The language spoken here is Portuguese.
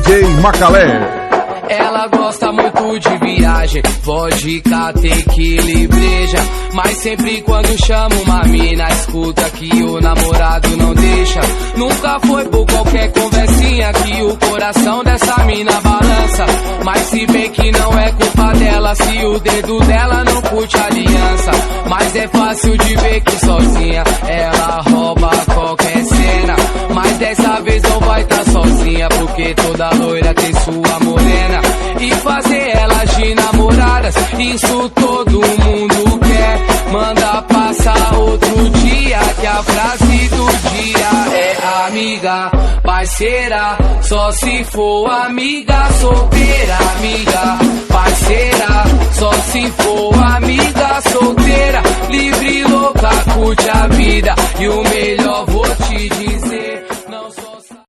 DJ Macalé. Ela gosta muito de viagem, vodka, tequila, breja. Mas sempre quando chama uma mina, escuta que o namorado não deixa. Nunca foi por qualquer conversinha que o coração dessa mina balança. Mas se bem que não é culpa dela, se o dedo dela não curte a aliança. Mas é fácil de ver que sozinha ela rouba qualquer cena. Mas dessa vez não vai tá sozinha, porque toda loira tem sua morena. E fazer elas de namoradas, isso todo mundo quer. Manda passar outro dia, que a frase do dia é amiga, parceira. Só se for amiga solteira, amiga, parceira. Só se for amiga solteira, livre, louca, curte a